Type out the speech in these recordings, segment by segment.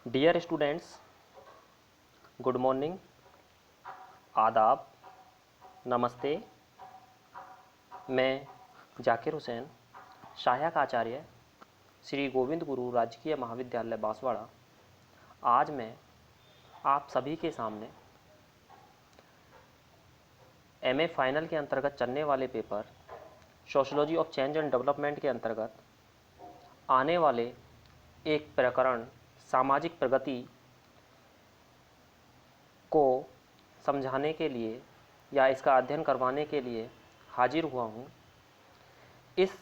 Dear students, good morning, आदाब, नमस्ते। मैं जाकिर हुसैन, सहायक आचार्य श्री गोविंद गुरु राजकीय महाविद्यालय बांसवाड़ा। आज मैं आप सभी के सामने एमए फाइनल के अंतर्गत चलने वाले paper sociology of change and development के अंतर्गत आने वाले एक प्रकरण सामाजिक प्रगति को समझाने के लिए या इसका अध्ययन करवाने के लिए हाजिर हुआ हूँ। इस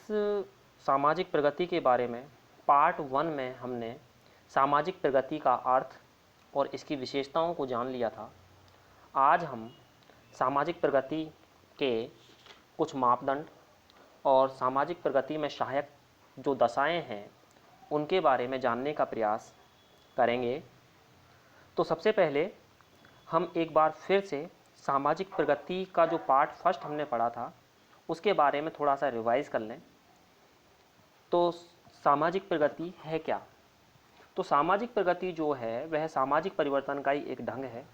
सामाजिक प्रगति के बारे में पार्ट 1 में हमने सामाजिक प्रगति का अर्थ और इसकी विशेषताओं को जान लिया था। आज हम सामाजिक प्रगति के कुछ मापदंड और सामाजिक प्रगति में सहायक जो दशाएं हैं उनके बारे में जानने का प्रयास करेंगे। तो सबसे पहले हम एक बार फिर से सामाजिक प्रगति का जो पार्ट फर्स्ट हमने पढ़ा था उसके बारे में थोड़ा सा रिवाइज कर लें। तो सामाजिक प्रगति है क्या? तो सामाजिक प्रगति जो है वह सामाजिक परिवर्तन का ही एक ढंग है,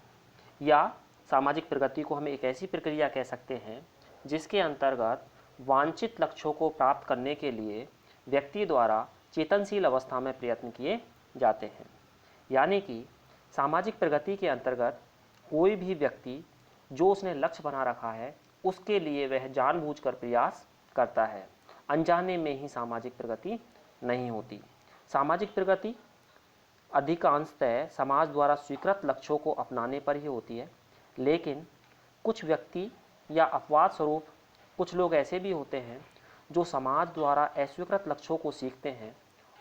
या सामाजिक प्रगति को हम एक ऐसी प्रक्रिया कह सकते हैं जिसके अंतर्गत वांछित लक्ष्यों को प्राप्त करने के लिए व्यक्ति द्वारा चेतनशील अवस्था में प्रयत्न किए जाते हैं। यानी कि सामाजिक प्रगति के अंतर्गत कोई भी व्यक्ति जो उसने लक्ष्य बना रखा है उसके लिए वह जानबूझकर प्रयास करता है, अनजाने में ही सामाजिक प्रगति नहीं होती। सामाजिक प्रगति अधिकांशतः समाज द्वारा स्वीकृत लक्ष्यों को अपनाने पर ही होती है, लेकिन कुछ व्यक्ति या अपवाद स्वरूप कुछ लोग ऐसे भी होते हैं जो समाज द्वारा अस्वीकृत लक्ष्यों को सीखते हैं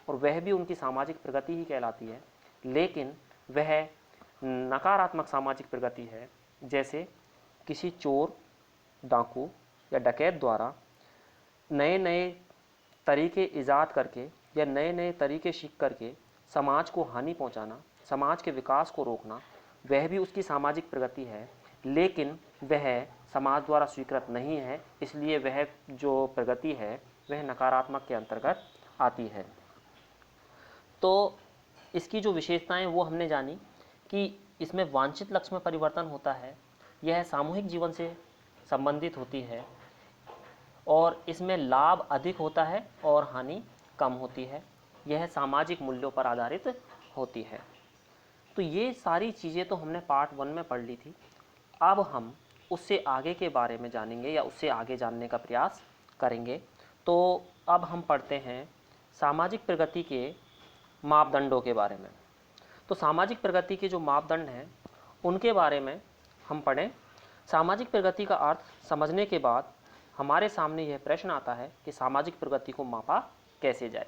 और वह भी उनकी सामाजिक प्रगति ही कहलाती है, लेकिन वह नकारात्मक सामाजिक प्रगति है। जैसे किसी चोर, डाकू या डकैत द्वारा नए नए तरीके ईजाद करके या नए नए तरीके सीख करके समाज को हानि पहुंचाना, समाज के विकास को रोकना, वह भी उसकी सामाजिक प्रगति है, लेकिन वह समाज द्वारा स्वीकृत नहीं है, इसलिए वह जो प्रगति है वह नकारात्मक के अंतर्गत आती है। तो इसकी जो विशेषताएं वो हमने जानी कि इसमें वांछित लक्ष्य में परिवर्तन होता है, यह सामूहिक जीवन से संबंधित होती है और इसमें लाभ अधिक होता है और हानि कम होती है, यह सामाजिक मूल्यों पर आधारित होती है। तो ये सारी चीज़ें तो हमने पार्ट 1 में पढ़ ली थी। अब हम उससे आगे के बारे में जानेंगे या उससे आगे जानने का प्रयास करेंगे। तो अब हम पढ़ते हैं सामाजिक प्रगति के मापदंडों के बारे में। तो सामाजिक प्रगति के जो मापदंड हैं उनके बारे में हम पढ़ें। सामाजिक प्रगति का अर्थ समझने के बाद हमारे सामने यह प्रश्न आता है कि सामाजिक प्रगति को मापा कैसे जाए,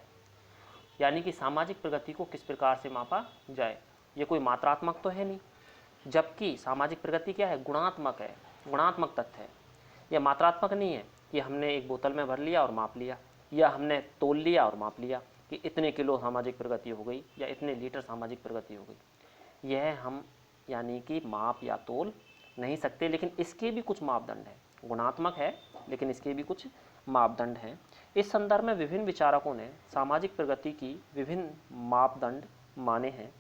यानी कि सामाजिक प्रगति को किस प्रकार से मापा जाए। ये कोई मात्रात्मक तो है नहीं, जबकि सामाजिक प्रगति क्या है? गुणात्मक है, गुणात्मक तथ्य है। यह मात्रात्मक नहीं है कि हमने एक बोतल में भर लिया और माप लिया, या हमने तोल लिया और माप लिया कि इतने किलो सामाजिक प्रगति हो गई या इतने लीटर सामाजिक प्रगति हो गई। यह हम यानी कि माप या तोल नहीं सकते, लेकिन इसके भी कुछ मापदंड हैं। गुणात्मक है लेकिन इसके भी कुछ मापदंड हैं। इस संदर्भ में विभिन्न विचारकों ने सामाजिक प्रगति की विभिन्न मापदंड माने हैं।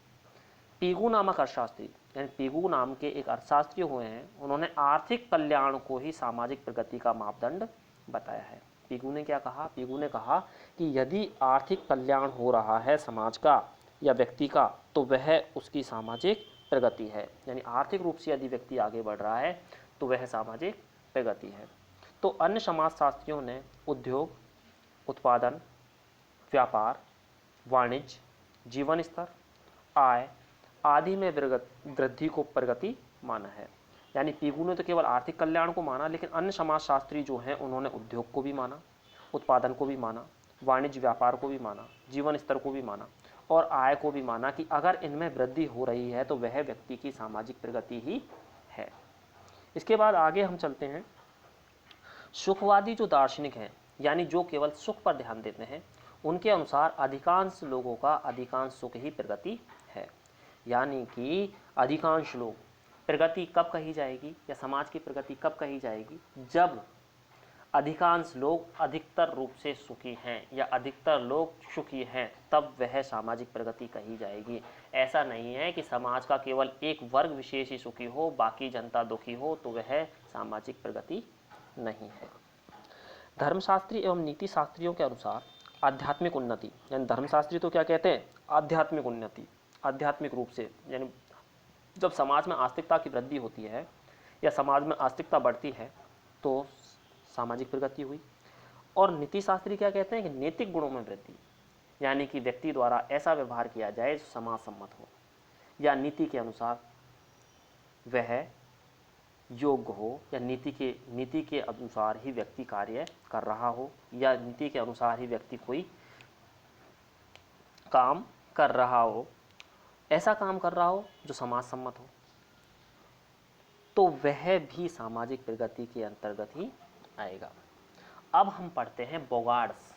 पीगू नामक अर्थशास्त्री, यानी पीगू नाम के एक अर्थशास्त्री हुए हैं, उन्होंने आर्थिक कल्याण को ही सामाजिक प्रगति का मापदंड बताया है। पीगू ने क्या कहा? पीगू ने कहा कि यदि आर्थिक कल्याण हो रहा है समाज का या व्यक्ति का तो वह उसकी सामाजिक प्रगति है। यानी आर्थिक रूप से यदि व्यक्ति आगे बढ़ रहा है तो वह सामाजिक प्रगति है। तो अन्य समाजशास्त्रियों ने उद्योग, उत्पादन, व्यापार, वाणिज्य, जीवन स्तर, आय आदि में वृद्धि को प्रगति माना है। यानी पीगू ने तो केवल आर्थिक कल्याण को माना, लेकिन अन्य समाजशास्त्री जो हैं उन्होंने उद्योग को भी माना, उत्पादन को भी माना, वाणिज्य व्यापार को भी माना, जीवन स्तर को भी माना और आय को भी माना कि अगर इनमें वृद्धि हो रही है तो वह व्यक्ति की सामाजिक प्रगति ही है। इसके बाद आगे हम चलते हैं। सुखवादी जो दार्शनिक हैं, यानी जो केवल सुख पर ध्यान देते हैं, उनके अनुसार अधिकांश लोगों का अधिकांश सुख ही प्रगति है। यानी कि अधिकांश लोग, प्रगति कब कही जाएगी या समाज की प्रगति कब कही जाएगी? जब अधिकांश लोग अधिकतर रूप से सुखी हैं या अधिकतर लोग सुखी हैं, तब वह सामाजिक प्रगति कही जाएगी। ऐसा नहीं है कि समाज का केवल एक वर्ग विशेष ही सुखी हो, बाकी जनता दुखी हो, तो वह सामाजिक प्रगति नहीं है। धर्मशास्त्री एवं नीति शास्त्रियों के अनुसार आध्यात्मिक उन्नति, यानी धर्मशास्त्री तो क्या कहते हैं, आध्यात्मिक उन्नति, आध्यात्मिक रूप से, यानी जब समाज में आस्तिकता की वृद्धि होती है या समाज में आस्तिकता बढ़ती है तो सामाजिक प्रगति हुई। और नीति शास्त्री क्या कहते हैं कि नैतिक गुणों में वृद्धि, यानी कि व्यक्ति द्वारा ऐसा व्यवहार किया जाए जो समाज सम्मत हो या नीति के अनुसार वह योग्य हो, या नीति के अनुसार ही व्यक्ति कार्य कर रहा हो, या नीति के अनुसार ही व्यक्ति कोई काम कर रहा हो, ऐसा काम कर रहा हो जो समाज सम्मत हो, तो वह भी सामाजिक प्रगति के अंतर्गत ही आएगा। अब हम पढ़ते हैं बोगार्ड्स।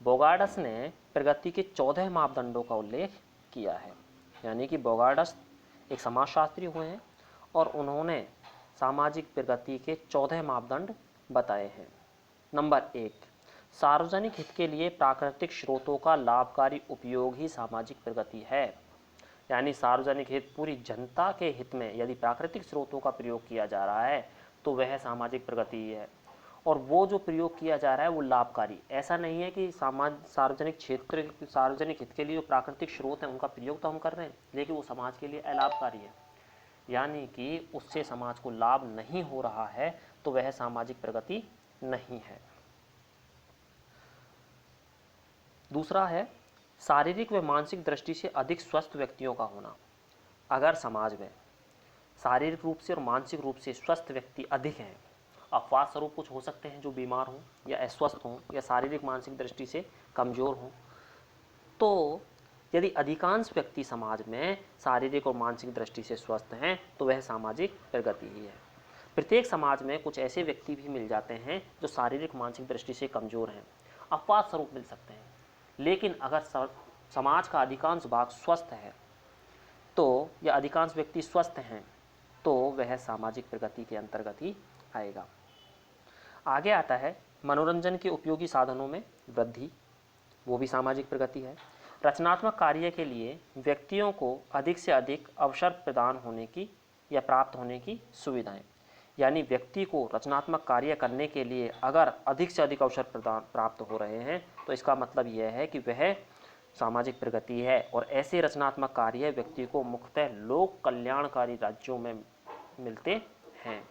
बोगार्ड्स ने प्रगति के 14 मापदंडों का उल्लेख किया है, यानी कि बोगार्ड्स एक समाजशास्त्री हुए हैं और उन्होंने सामाजिक प्रगति के 14 मापदंड बताए हैं। नंबर 1, सार्वजनिक हित के लिए प्राकृतिक स्रोतों का लाभकारी उपयोग ही सामाजिक प्रगति है। यानी सार्वजनिक हित, पूरी जनता के हित में यदि प्राकृतिक स्रोतों का प्रयोग किया जा रहा है तो वह सामाजिक प्रगति ही है। और वो जो प्रयोग किया जा रहा है वो लाभकारी, ऐसा नहीं है कि सार्वजनिक क्षेत्र, सार्वजनिक हित के लिए जो प्राकृतिक स्रोत हैं उनका प्रयोग तो हम कर रहे हैं, लेकिन वो समाज के लिए अलाभकारी है, यानी कि उससे समाज को लाभ नहीं हो रहा है, तो वह सामाजिक प्रगति नहीं है। दूसरा है शारीरिक व मानसिक दृष्टि से अधिक स्वस्थ व्यक्तियों का होना। अगर समाज में शारीरिक रूप से और मानसिक रूप से स्वस्थ व्यक्ति अधिक हैं, अपवाद स्वरूप कुछ हो सकते हैं जो बीमार हों या अस्वस्थ हों या शारीरिक मानसिक दृष्टि से कमजोर हों, तो यदि अधिकांश व्यक्ति समाज में शारीरिक और मानसिक दृष्टि से स्वस्थ हैं तो वह सामाजिक प्रगति ही है। प्रत्येक समाज में कुछ ऐसे व्यक्ति भी मिल जाते हैं जो शारीरिक मानसिक दृष्टि से कमजोर हैं, अपवाद स्वरूप मिल सकते हैं, लेकिन अगर समाज का अधिकांश भाग स्वस्थ है तो, या अधिकांश व्यक्ति स्वस्थ हैं, तो वह सामाजिक प्रगति के अंतर्गत ही आएगा। आगे आता है मनोरंजन के उपयोगी साधनों में वृद्धि, वो भी सामाजिक प्रगति है। रचनात्मक कार्य के लिए व्यक्तियों को अधिक से अधिक अवसर प्रदान होने की या प्राप्त होने की सुविधाएं, यानी व्यक्ति को रचनात्मक कार्य करने के लिए अगर अधिक से अधिक अवसर प्राप्त हो रहे हैं तो इसका मतलब यह है कि वह सामाजिक प्रगति है। और ऐसे रचनात्मक कार्य व्यक्ति को मुख्यतः लोक कल्याणकारी राज्यों में मिलते हैं।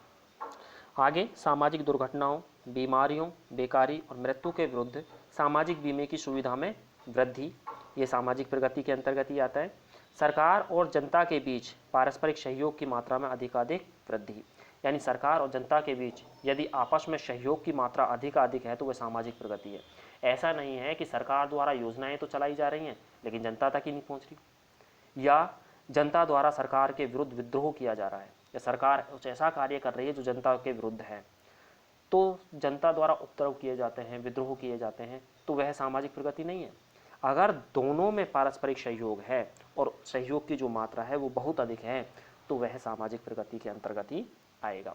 आगे सामाजिक दुर्घटनाओं, बीमारियों, बेकारी और मृत्यु के विरुद्ध सामाजिक बीमे की सुविधा में वृद्धि, ये सामाजिक प्रगति के अंतर्गत ही आता है। सरकार और जनता के बीच पारस्परिक सहयोग की मात्रा में अधिकाधिक वृद्धि, यानी सरकार और जनता के बीच यदि आपस में सहयोग की मात्रा अधिक है तो वह सामाजिक प्रगति है। ऐसा नहीं है कि सरकार द्वारा योजनाएं तो चलाई जा रही हैं लेकिन जनता तक ही नहीं पहुंच रही, या जनता द्वारा सरकार के विरुद्ध विद्रोह किया जा रहा है, या सरकार कुछ ऐसा कार्य कर रही है जो जनता के विरुद्ध है, तो जनता द्वारा उपद्रव किए जाते हैं, विद्रोह किए जाते हैं, तो वह सामाजिक प्रगति नहीं है। अगर दोनों में पारस्परिक सहयोग है और सहयोग की जो मात्रा है वो बहुत अधिक है तो वह सामाजिक प्रगति के अंतर्गत ही आएगा।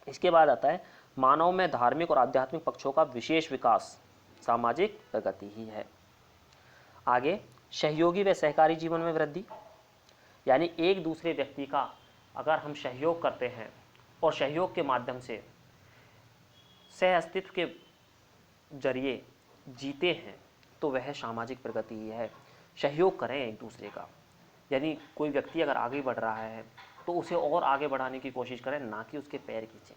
इसके बाद आता है मानव में धार्मिक और आध्यात्मिक पक्षों का विशेष विकास, सामाजिक प्रगति ही है। आगे सहयोगी व सहकारी जीवन में वृद्धि, यानी एक दूसरे व्यक्ति का अगर हम सहयोग करते हैं और सहयोग के माध्यम से सह अस्तित्व के जरिए जीते हैं तो वह सामाजिक प्रगति ही है। सहयोग करें एक दूसरे का, यानी कोई व्यक्ति अगर आगे बढ़ रहा है तो उसे और आगे बढ़ाने की कोशिश करें, ना कि उसके पैर खींचें।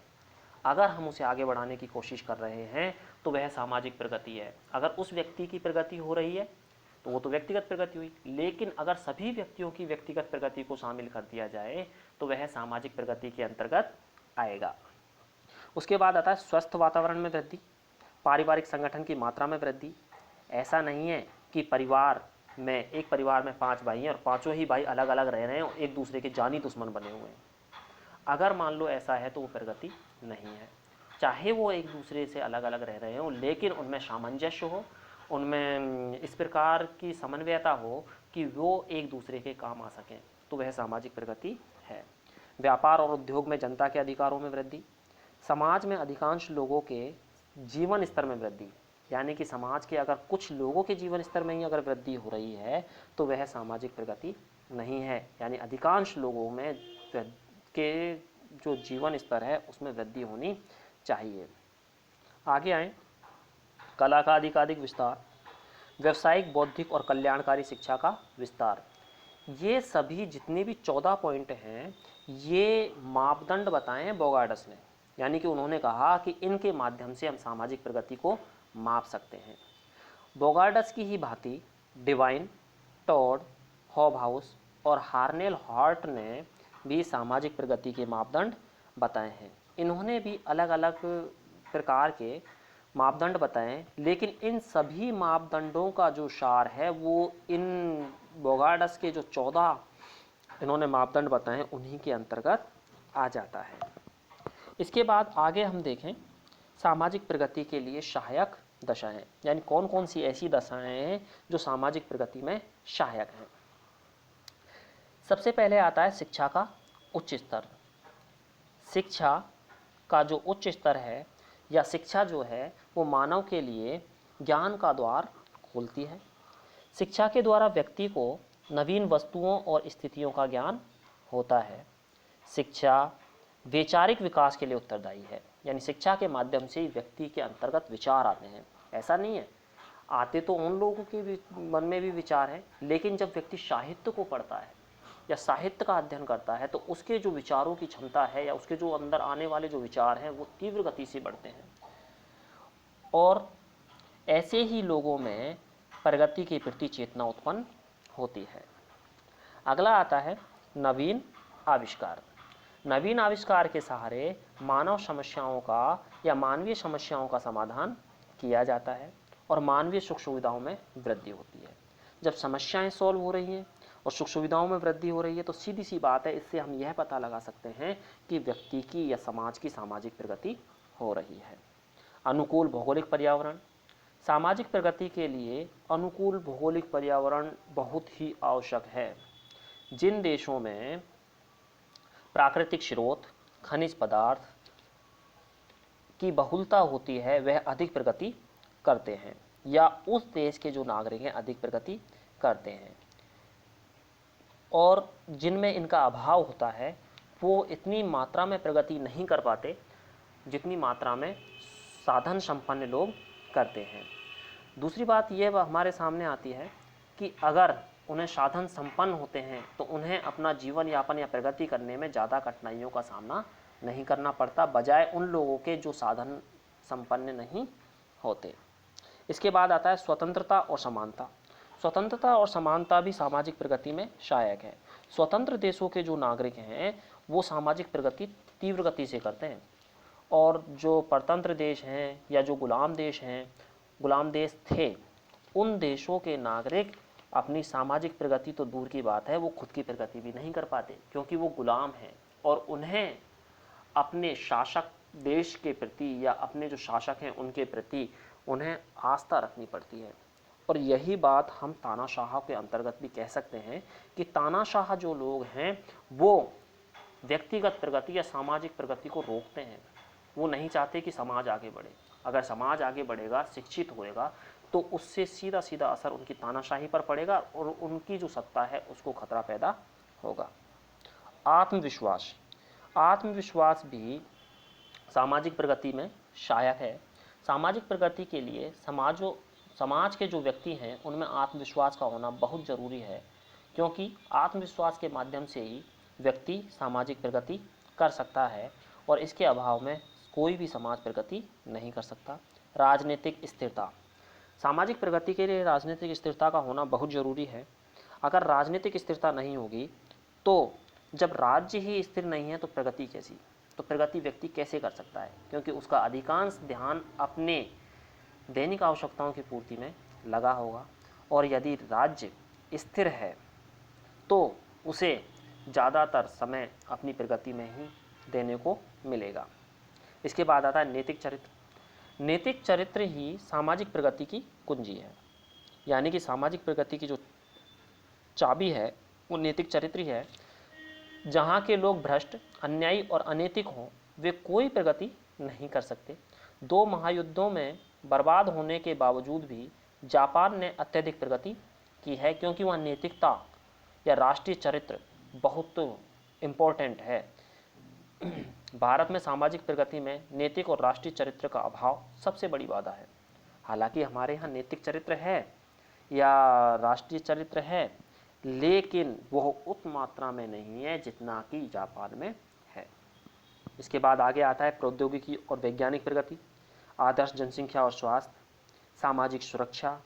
अगर हम उसे आगे बढ़ाने की कोशिश कर रहे हैं तो वह सामाजिक प्रगति है। अगर उस व्यक्ति की प्रगति हो रही है तो वो तो व्यक्तिगत प्रगति हुई, लेकिन अगर सभी व्यक्तियों की व्यक्तिगत प्रगति को शामिल कर दिया जाए तो वह सामाजिक प्रगति के अंतर्गत आएगा। उसके बाद आता है स्वस्थ वातावरण में वृद्धि, पारिवारिक संगठन की मात्रा में वृद्धि। ऐसा नहीं है कि एक परिवार में 5 भाई हैं और पांचों ही भाई अलग अलग रह रहे हैं और एक दूसरे के जानी दुश्मन बने हुए हैं। अगर मान लो ऐसा है तो वो प्रगति नहीं है। चाहे वो एक दूसरे से अलग अलग रह रहे हों लेकिन उनमें सामंजस्य हो, उनमें इस प्रकार की समन्वयता हो कि वो एक दूसरे के काम आ सकें, तो वह सामाजिक प्रगति है। व्यापार और उद्योग में जनता के अधिकारों में वृद्धि, समाज में अधिकांश लोगों के जीवन स्तर में वृद्धि, यानी कि समाज के अगर कुछ लोगों के जीवन स्तर में ही अगर वृद्धि हो रही है तो वह सामाजिक प्रगति नहीं है, यानी अधिकांश लोगों में के जो जीवन स्तर है उसमें वृद्धि होनी चाहिए। आगे आए, कला का अधिकाधिक विस्तार, व्यवसायिक, बौद्धिक और कल्याणकारी शिक्षा का विस्तार। ये सभी जितने भी 14 पॉइंट हैं ये मापदंड बताए हैं बोगार्डस ने, यानी कि उन्होंने कहा कि इनके माध्यम से हम सामाजिक प्रगति को माप सकते हैं। बोगार्डस की ही भांति डिवाइन, टॉड, हॉबहाउस और हार्नेल हॉर्ट ने भी सामाजिक प्रगति के मापदंड बताए हैं। इन्होंने भी अलग अलग प्रकार के मापदंड बताएं, लेकिन इन सभी मापदंडों का जो सार है वो इन बोगार्डस के जो 14 इन्होंने मापदंड बताए उन्हीं के अंतर्गत आ जाता है। इसके बाद आगे हम देखें सामाजिक प्रगति के लिए सहायक दशाएं, यानी कौन कौन सी ऐसी दशाएं हैं जो सामाजिक प्रगति में सहायक हैं। सबसे पहले आता है शिक्षा का उच्च स्तर। शिक्षा का जो उच्च स्तर है या शिक्षा जो है वो मानव के लिए ज्ञान का द्वार खोलती है। शिक्षा के द्वारा व्यक्ति को नवीन वस्तुओं और स्थितियों का ज्ञान होता है। शिक्षा वैचारिक विकास के लिए उत्तरदायी है, यानी शिक्षा के माध्यम से ही व्यक्ति के अंतर्गत विचार आते हैं। ऐसा नहीं है, आते तो उन लोगों के भी मन में भी विचार हैं, लेकिन जब व्यक्ति साहित्य को पढ़ता है या साहित्य का अध्ययन करता है तो उसके जो विचारों की क्षमता है या उसके जो अंदर आने वाले जो विचार हैं वो तीव्र गति से बढ़ते हैं और ऐसे ही लोगों में प्रगति के प्रति चेतना उत्पन्न होती है। अगला आता है नवीन आविष्कार। नवीन आविष्कार के सहारे मानव समस्याओं का या मानवीय समस्याओं का समाधान किया जाता है और मानवीय सुख सुविधाओं में वृद्धि होती है। जब समस्याएं सॉल्व हो रही हैं और सुख सुविधाओं में वृद्धि हो रही है तो सीधी सी बात है, इससे हम यह पता लगा सकते हैं कि व्यक्ति की या समाज की सामाजिक प्रगति हो रही है। अनुकूल भौगोलिक पर्यावरण। सामाजिक प्रगति के लिए अनुकूल भौगोलिक पर्यावरण बहुत ही आवश्यक है। जिन देशों में प्राकृतिक स्रोत, खनिज पदार्थ की बहुलता होती है वह अधिक प्रगति करते हैं या उस देश के जो नागरिक हैं अधिक प्रगति करते हैं, और जिनमें इनका अभाव होता है वो इतनी मात्रा में प्रगति नहीं कर पाते जितनी मात्रा में साधन संपन्न लोग करते हैं। दूसरी बात यह हमारे सामने आती है कि अगर उन्हें साधन संपन्न होते हैं तो उन्हें अपना जीवन यापन या प्रगति करने में ज़्यादा कठिनाइयों का सामना नहीं करना पड़ता, बजाय उन लोगों के जो साधन संपन्न नहीं होते। इसके बाद आता है स्वतंत्रता और समानता। स्वतंत्रता और समानता भी सामाजिक प्रगति में सहायक है। स्वतंत्र देशों के जो नागरिक हैं वो सामाजिक प्रगति तीव्र गति से करते हैं, और जो परतंत्र देश हैं या जो गुलाम देश हैं, गुलाम देश थे, उन देशों के नागरिक अपनी सामाजिक प्रगति तो दूर की बात है वो खुद की प्रगति भी नहीं कर पाते, क्योंकि वो गुलाम हैं और उन्हें अपने शासक देश के प्रति या अपने जो शासक हैं उनके प्रति उन्हें आस्था रखनी पड़ती है। और यही बात हम तानाशाह के अंतर्गत भी कह सकते हैं कि तानाशाह जो लोग हैं वो व्यक्तिगत प्रगति या सामाजिक प्रगति को रोकते हैं। वो नहीं चाहते कि समाज आगे बढ़े। अगर समाज आगे बढ़ेगा, शिक्षित होएगा, तो उससे सीधा सीधा असर उनकी तानाशाही पर पड़ेगा और उनकी जो सत्ता है उसको खतरा पैदा होगा। आत्मविश्वास। आत्मविश्वास भी सामाजिक प्रगति में सहायक है। सामाजिक प्रगति के लिए समाज के जो व्यक्ति हैं उनमें आत्मविश्वास का होना बहुत ज़रूरी है, क्योंकि आत्मविश्वास के माध्यम से ही व्यक्ति सामाजिक प्रगति कर सकता है और इसके अभाव में कोई भी समाज प्रगति नहीं कर सकता। राजनीतिक स्थिरता। सामाजिक प्रगति के लिए राजनीतिक स्थिरता का होना बहुत ज़रूरी है। अगर राजनीतिक स्थिरता नहीं होगी तो जब राज्य ही स्थिर नहीं है तो प्रगति कैसी, तो प्रगति व्यक्ति कैसे कर सकता है, क्योंकि उसका अधिकांश ध्यान अपने दैनिक आवश्यकताओं की पूर्ति में लगा होगा, और यदि राज्य स्थिर है तो उसे ज़्यादातर समय अपनी प्रगति में ही देने को मिलेगा। इसके बाद आता है नैतिक चरित्र। नैतिक चरित्र ही सामाजिक प्रगति की कुंजी है, यानी कि सामाजिक प्रगति की जो चाबी है वो नैतिक चरित्र ही है। जहाँ के लोग भ्रष्ट, अन्यायी और अनैतिक हों वे कोई प्रगति नहीं कर सकते। 2 महायुद्धों में बर्बाद होने के बावजूद भी जापान ने अत्यधिक प्रगति की है, क्योंकि वह नैतिकता या राष्ट्रीय चरित्र बहुत इम्पोर्टेंट है। भारत में सामाजिक प्रगति में नैतिक और राष्ट्रीय चरित्र का अभाव सबसे बड़ी बाधा है। हालांकि हमारे यहाँ नैतिक चरित्र है या राष्ट्रीय चरित्र है, लेकिन वह उत मात्रा में नहीं है जितना कि जापान में है। इसके बाद आगे आता है प्रौद्योगिकी और वैज्ञानिक प्रगति, आदर्श जनसंख्या और स्वास्थ्य, सामाजिक सुरक्षा,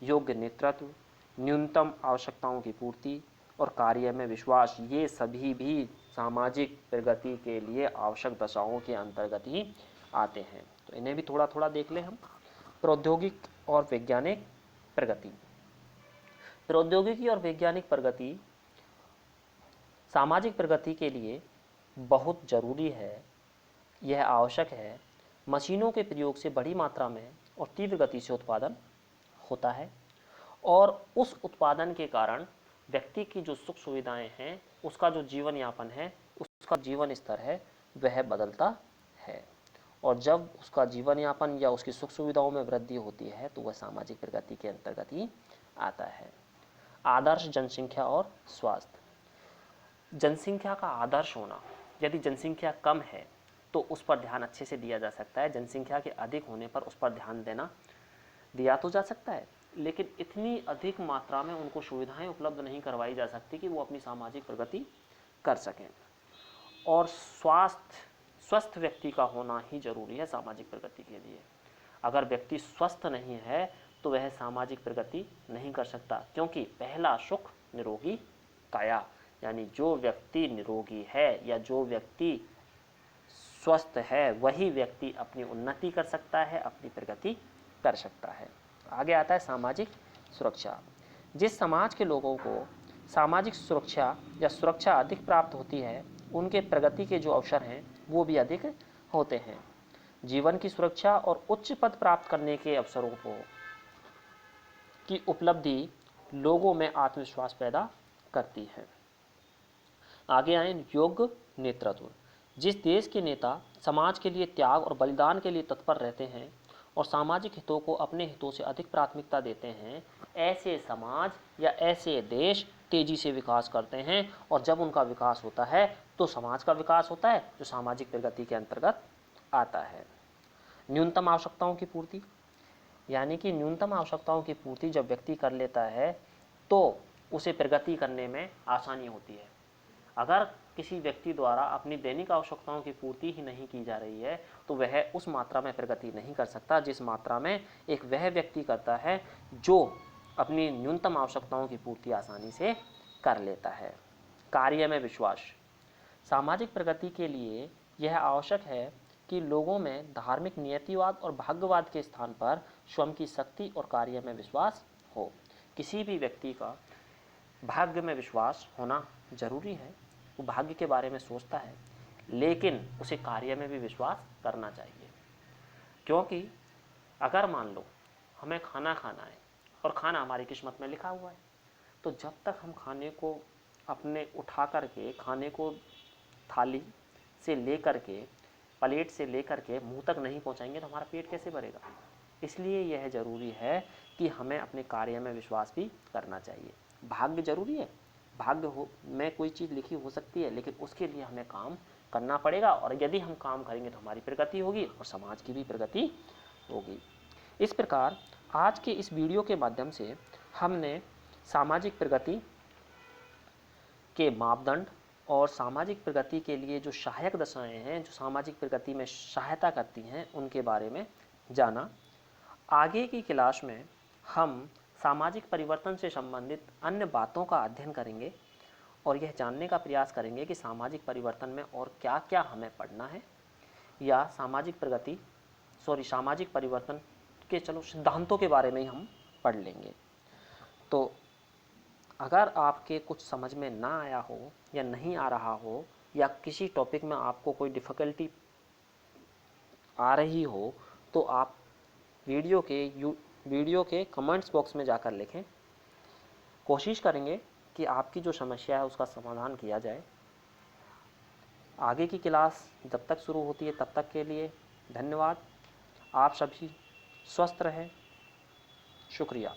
योग्य नेतृत्व, न्यूनतम आवश्यकताओं की पूर्ति और कार्य में विश्वास। ये सभी भी सामाजिक प्रगति के लिए आवश्यक दशाओं के अंतर्गत ही आते हैं। तो इन्हें भी थोड़ा थोड़ा देख लें हम। प्रौद्योगिक और वैज्ञानिक प्रगति। प्रौद्योगिकी और वैज्ञानिक प्रगति सामाजिक प्रगति के लिए बहुत जरूरी है, यह आवश्यक है। मशीनों के प्रयोग से बड़ी मात्रा में और तीव्र गति से उत्पादन होता है, और उस उत्पादन के कारण व्यक्ति की जो सुख सुविधाएं हैं, उसका जो जीवन यापन है, उसका जीवन स्तर है, वह बदलता है। और जब उसका जीवन यापन या उसकी सुख सुविधाओं में वृद्धि होती है तो वह सामाजिक प्रगति के अंतर्गत ही आता है। आदर्श जनसंख्या और स्वास्थ्य। जनसंख्या का आदर्श होना, यदि जनसंख्या कम है तो उस पर ध्यान अच्छे से दिया जा सकता है। जनसंख्या के अधिक होने पर उस पर ध्यान दिया तो जा सकता है, लेकिन इतनी अधिक मात्रा में उनको सुविधाएं उपलब्ध नहीं करवाई जा सकती कि वो अपनी सामाजिक प्रगति कर सकें। और स्वस्थ व्यक्ति का होना ही जरूरी है सामाजिक प्रगति के लिए। अगर व्यक्ति स्वस्थ नहीं है तो वह सामाजिक प्रगति नहीं कर सकता, क्योंकि पहला सुख निरोगी काया, यानी जो व्यक्ति निरोगी है या जो व्यक्ति स्वस्थ है वही व्यक्ति अपनी उन्नति कर सकता है, अपनी प्रगति कर सकता है। आगे आता है सामाजिक सुरक्षा। जिस समाज के लोगों को सामाजिक सुरक्षा या सुरक्षा अधिक प्राप्त होती है, उनके प्रगति के जो अवसर हैं वो भी अधिक होते हैं। जीवन की सुरक्षा और उच्च पद प्राप्त करने के अवसरों की उपलब्धि लोगों में आत्मविश्वास पैदा करती है। आगे आए योग्य नेतृत्व। जिस देश के नेता समाज के लिए त्याग और बलिदान के लिए तत्पर रहते हैं और सामाजिक हितों को अपने हितों से अधिक प्राथमिकता देते हैं, ऐसे समाज या ऐसे देश तेजी से विकास करते हैं। और जब उनका विकास होता है तो समाज का विकास होता है, जो सामाजिक प्रगति के अंतर्गत आता है। न्यूनतम आवश्यकताओं की पूर्ति, यानी कि न्यूनतम आवश्यकताओं की पूर्ति जब व्यक्ति कर लेता है तो उसे प्रगति करने में आसानी होती है। अगर किसी व्यक्ति द्वारा अपनी दैनिक आवश्यकताओं की पूर्ति ही नहीं की जा रही है तो वह उस मात्रा में प्रगति नहीं कर सकता जिस मात्रा में एक वह व्यक्ति करता है जो अपनी न्यूनतम आवश्यकताओं की पूर्ति आसानी से कर लेता है। कार्य में विश्वास। सामाजिक प्रगति के लिए यह आवश्यक है कि लोगों में धार्मिक नियतिवाद और भाग्यवाद के स्थान पर स्वयं की शक्ति और कार्य में विश्वास हो। किसी भी व्यक्ति का भाग्य में विश्वास होना जरूरी है, वो भाग्य के बारे में सोचता है, लेकिन उसे कार्य में भी विश्वास करना चाहिए। क्योंकि अगर मान लो हमें खाना खाना है और खाना हमारी किस्मत में लिखा हुआ है, तो जब तक हम खाने को अपने उठा करके खाने को थाली से लेकर के प्लेट से लेकर के मुंह तक नहीं पहुंचाएंगे तो हमारा पेट कैसे भरेगा। इसलिए यह जरूरी है कि हमें अपने कार्य में विश्वास भी करना चाहिए। भाग्य जरूरी है, भाग्य में कोई चीज़ लिखी हो सकती है, लेकिन उसके लिए हमें काम करना पड़ेगा, और यदि हम काम करेंगे तो हमारी प्रगति होगी और समाज की भी प्रगति होगी। इस प्रकार आज के इस वीडियो के माध्यम से हमने सामाजिक प्रगति के मापदंड और सामाजिक प्रगति के लिए जो सहायक दशाएं हैं, जो सामाजिक प्रगति में सहायता करती हैं, उनके बारे में जाना। आगे की क्लास में हम सामाजिक परिवर्तन से संबंधित अन्य बातों का अध्ययन करेंगे और यह जानने का प्रयास करेंगे कि सामाजिक परिवर्तन में और क्या क्या हमें पढ़ना है, या सामाजिक परिवर्तन के सिद्धांतों के बारे में ही हम पढ़ लेंगे। तो अगर आपके कुछ समझ में ना आया हो या नहीं आ रहा हो, या किसी टॉपिक में आपको कोई डिफ़िकल्टी आ रही हो, तो आप वीडियो के कमेंट्स बॉक्स में जाकर लिखें। कोशिश करेंगे कि आपकी जो समस्या है उसका समाधान किया जाए। आगे की क्लास जब तक शुरू होती है तब तक के लिए धन्यवाद। आप सभी स्वस्थ रहें। शुक्रिया।